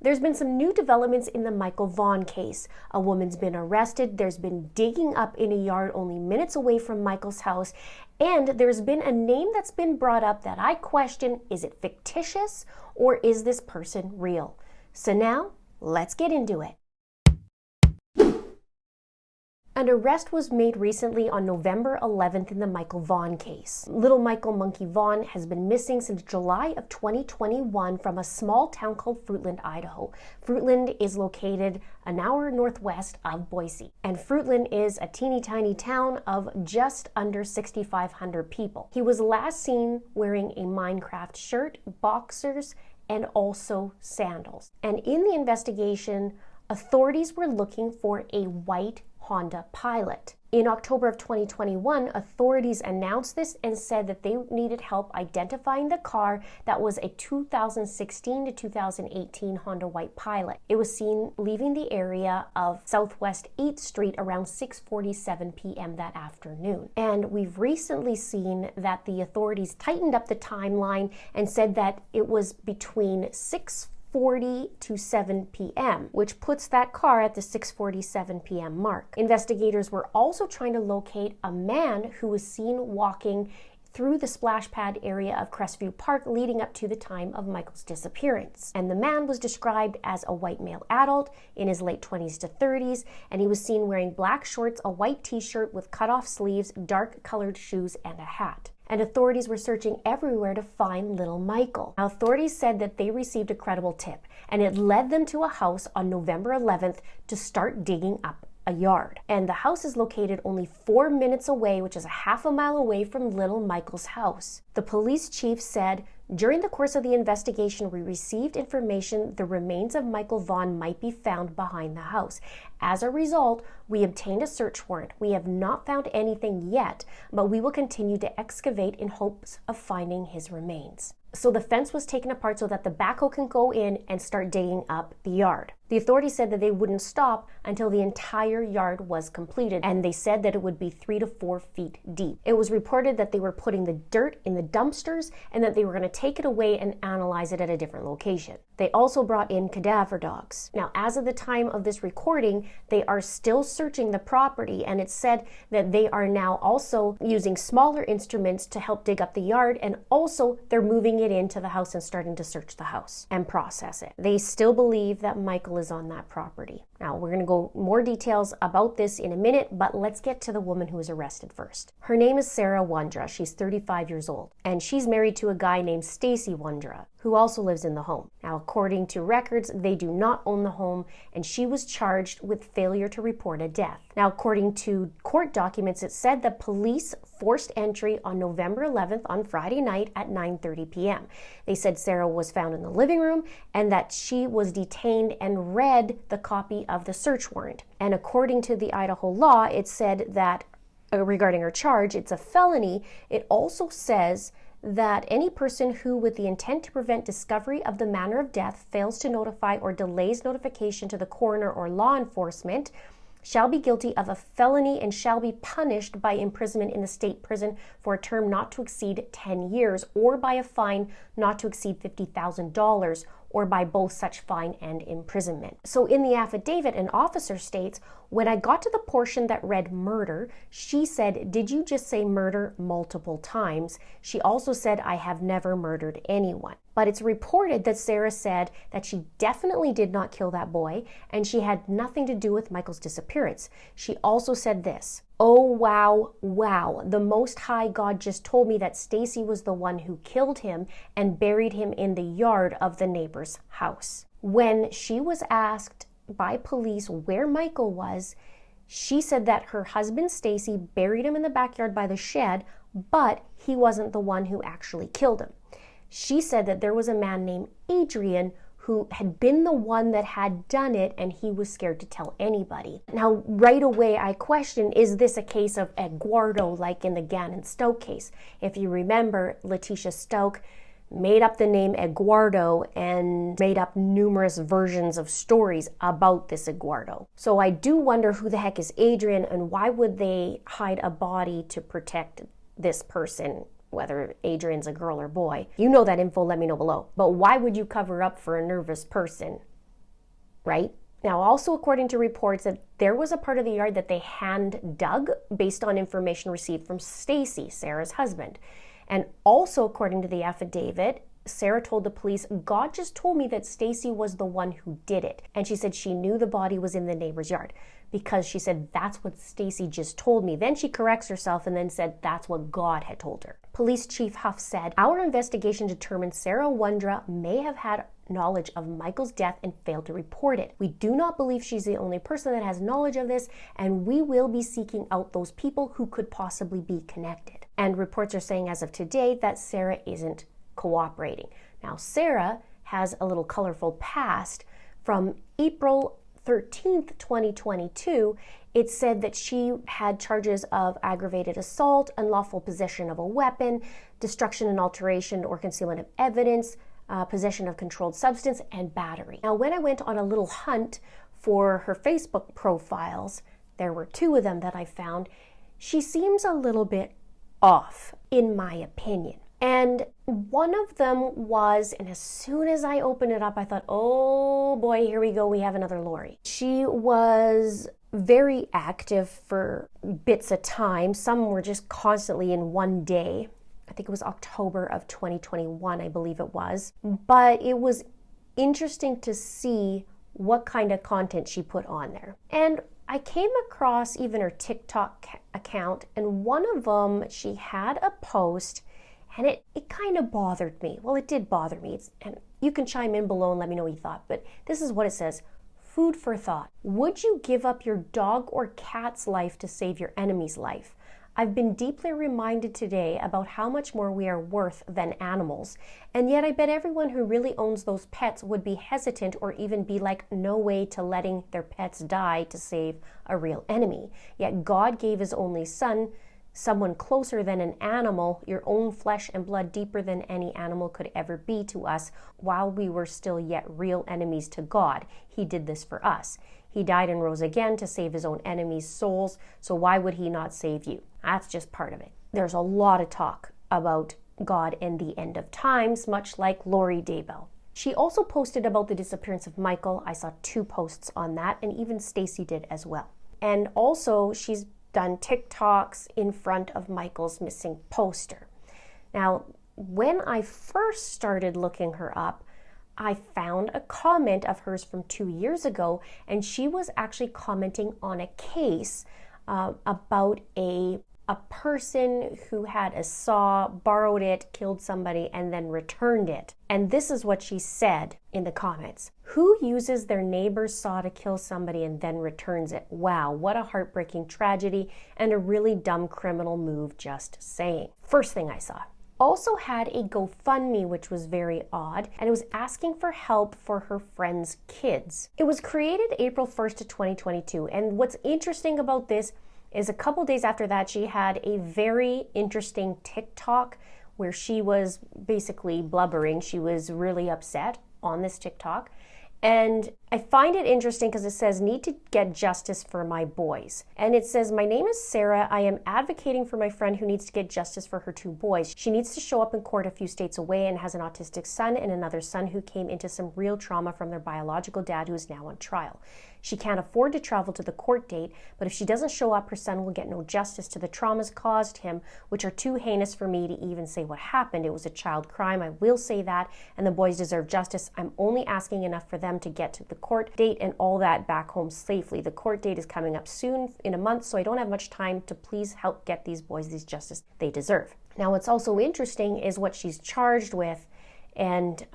There's been some new developments in the Michael Vaughan case. A woman's been arrested, there's been digging up in a yard only minutes away from Michael's house, and there's been a name that's been brought up that I question, is it fictitious or is this person real? So now, let's get into it. An arrest was made recently on November 11th in the Michael Vaughan case. Little Michael Monkey Vaughan has been missing since July of 2021 from a small town called Fruitland, Idaho. Fruitland is located an hour northwest of Boise. And Fruitland is a teeny tiny town of just under 6,500 people. He was last seen wearing a Minecraft shirt, boxers, and also sandals. And in the investigation, authorities were looking for a white Honda Pilot. In October of 2021, authorities announced this and said that they needed help identifying the car that was a 2016 to 2018 Honda White Pilot. It was seen leaving the area of Southwest 8th Street around 6:47 p.m. that afternoon. And we've recently seen that the authorities tightened up the timeline and said that it was between 6:40 to 7 p.m., which puts that car at the 6:47 p.m. mark. Investigators were also trying to locate a man who was seen walking through the splash pad area of Crestview Park leading up to the time of Michael's disappearance. And the man was described as a white male adult in his late 20s to 30s, and he was seen wearing black shorts, a white t-shirt with cut-off sleeves, dark colored shoes, and a hat. And authorities were searching everywhere to find little Michael. Now, authorities said that they received a credible tip, and it led them to a house on November 11th to start digging up a yard. And the house is located only 4 minutes away, which is a half a mile away from little Michael's house. The police chief said, "During the course of the investigation, we received information the remains of Michael Vaughan might be found behind the house. As a result, we obtained a search warrant. We have not found anything yet, but we will continue to excavate in hopes of finding his remains." So the fence was taken apart so that the backhoe can go in and start digging up the yard. The authorities said that they wouldn't stop until the entire yard was completed, and they said that it would be 3 to 4 feet deep. It was reported that they were putting the dirt in the dumpsters and that they were going to take it away and analyze it at a different location. They also brought in cadaver dogs. Now, as of the time of this recording, they are still searching the property, and it's said that they are now also using smaller instruments to help dig up the yard, and also they're moving it into the house and starting to search the house and process it. They still believe that Michael is on that property. Now, we're going to go more details about this in a minute, but let's get to the woman who was arrested first. Her name is Sarah Wondra. She's 35 years old, and she's married to a guy named Stacy Wondra, who also lives in the home. Now, according to records, they do not own the home, and she was charged with failure to report a death. Now, according to court documents, it said that police forced entry on November 11th on Friday night at 9:30 p.m. They said Sarah was found in the living room and that she was detained and read the copy of the search warrant. And according to the Idaho law, it said that regarding her charge, it's a felony. It also says that any person who, with the intent to prevent discovery of the manner of death, fails to notify or delays notification to the coroner or law enforcement shall be guilty of a felony and shall be punished by imprisonment in the state prison for a term not to exceed 10 years or by a fine not to exceed $50,000 or by both such fine and imprisonment. So in the affidavit, an officer states, "When I got to the portion that read murder, she said, 'Did you just say murder multiple times?' She also said, 'I have never murdered anyone.'" But it's reported that Sarah said that she definitely did not kill that boy and she had nothing to do with Michael's disappearance. She also said this, "Oh, wow, wow. The Most High God just told me that Stacy was the one who killed him and buried him in the yard of the neighbor's house." When she was asked by police where Michael was, she said that her husband Stacy buried him in the backyard by the shed, but he wasn't the one who actually killed him. She said that there was a man named Adrian who had been the one that had done it, and he was scared to tell anybody. Now, right away, I question, is this a case of Eduardo like in the Gannon Stoke case? If you remember, Letitia Stoke made up the name Eduardo and made up numerous versions of stories about this Eduardo. So I do wonder who the heck is Adrian, and why would they hide a body to protect this person, whether Adrian's a girl or boy. You know that info, let me know below. But why would you cover up for a nervous person right? Now, also according to reports that there was a part of the yard that they hand dug based on information received from Stacy, Sarah's husband. And also according to the affidavit, Sarah told the police, God just told me that Stacy was the one who did it. And she said she knew the body was in the neighbor's yard because she said, that's what Stacy just told me. Then she corrects herself and then said, that's what God had told her. Police Chief Huff said, our investigation determined Sarah Wondra may have had knowledge of Michael's death and failed to report it. We do not believe she's the only person that has knowledge of this, and we will be seeking out those people who could possibly be connected. And reports are saying as of today that Sarah isn't cooperating. Now, Sarah has a little colorful past. From April 13th, 2022, it said that she had charges of aggravated assault, unlawful possession of a weapon, destruction and alteration or concealment of evidence, possession of controlled substance, and battery. Now, when I went on a little hunt for her Facebook profiles, there were two of them that I found. She seems a little bit off, in my opinion. And one of them was, and as soon as I opened it up, I thought, oh boy, here we go, we have another Lori. She was very active for bits of time. Some were just constantly in one day. I think it was October of 2021, I believe it was. But it was interesting to see what kind of content she put on there. And I came across even her TikTok account, and one of them, she had a post, and it kind of bothered me. Well, it did bother me. And you can chime in below and let me know what you thought, but this is what it says. Food for thought. Would you give up your dog or cat's life to save your enemy's life? I've been deeply reminded today about how much more we are worth than animals, and yet I bet everyone who really owns those pets would be hesitant or even be like, no way to letting their pets die to save a real enemy. Yet God gave his only son, someone closer than an animal, your own flesh and blood, deeper than any animal could ever be to us, while we were still yet real enemies to God. He did this for us. He died and rose again to save his own enemies' souls, so why would he not save you? That's just part of it. There's a lot of talk about God and the end of times, much like Lori Daybell. She also posted about the disappearance of Michael. I saw 2 posts on that, and even Stacy did as well. And also, she's done TikToks in front of Michael's missing poster. Now, when I first started looking her up, I found a comment of hers from 2 years ago, and she was actually commenting on a case about a person who had a saw, borrowed it, killed somebody, and then returned it. And this is what she said in the comments. Who uses their neighbor's saw to kill somebody and then returns it? Wow, what a heartbreaking tragedy and a really dumb criminal move, just saying. First thing I saw. Also had a GoFundMe, which was very odd, and it was asking for help for her friend's kids. It was created April 1st of 2022, and what's interesting about this is a couple days after that, she had a very interesting TikTok where she was basically blubbering. She was really upset on this TikTok. And I find it interesting because it says, need to get justice for my boys. And it says, my name is Sarah. I am advocating for my friend who needs to get justice for her 2 boys. She needs to show up in court a few states away and has an autistic son and another son who came into some real trauma from their biological dad who is now on trial. She can't afford to travel to the court date, but if she doesn't show up, her son will get no justice to the traumas caused him, which are too heinous for me to even say what happened. It was a child crime, I will say that, and the boys deserve justice. I'm only asking enough for them to get to the court date and all that back home safely. The court date is coming up soon, in a month, so I don't have much time to please help get these boys the justice they deserve. Now, what's also interesting is what she's charged with. And,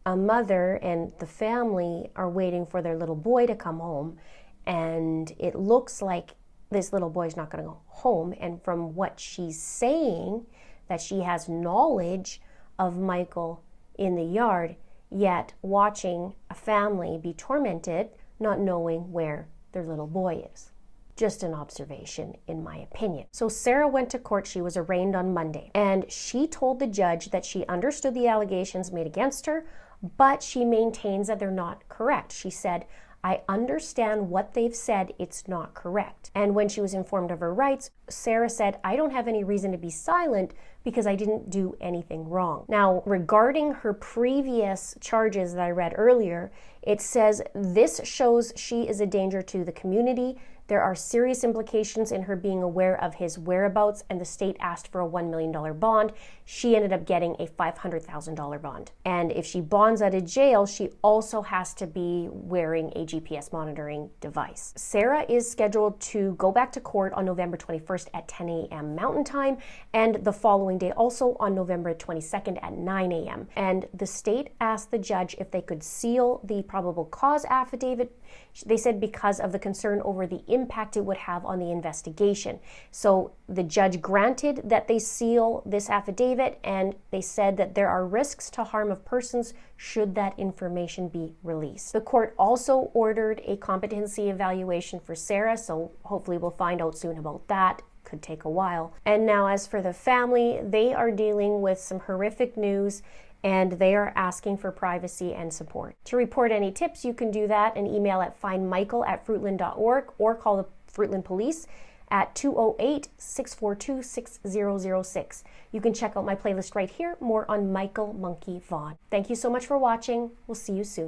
a mother and the family are waiting for their little boy to come home. And it looks like this little boy's not going to go home. And from what she's saying, that she has knowledge of Michael in the yard, yet watching a family be tormented, not knowing where their little boy is. Just an observation, in my opinion. So Sarah went to court. She was arraigned on Monday, and she told the judge that she understood the allegations made against her, but she maintains that they're not correct. She said, I understand what they've said, it's not correct. And when she was informed of her rights, Sarah said, I don't have any reason to be silent because I didn't do anything wrong. Now, regarding her previous charges that I read earlier, It says, "This shows she is a danger to the community. There are serious implications in her being aware of his whereabouts, and the state asked for a $1 million bond. She ended up getting a $500,000 bond. And if she bonds out of jail, she also has to be wearing a GPS monitoring device." Sarah is scheduled to go back to court on November 21st at 10 a.m. Mountain Time, and the following day also on November 22nd at 9 a.m. And the state asked the judge if they could seal the probable cause affidavit. They said because of the concern over the impact it would have on the investigation. So the judge granted that they seal this affidavit, and they said that there are risks to harm of persons should that information be released. The court also ordered a competency evaluation for Sarah, so hopefully we'll find out soon about that. Could take a while. And now as for the family, they are dealing with some horrific news, and they are asking for privacy and support. To report any tips, you can do that and email at findmichael@fruitland.org or call the Fruitland Police at 208-642-6006. You can check out my playlist right here, more on Michael Monkey Vaughan. Thank you so much for watching. We'll see you soon.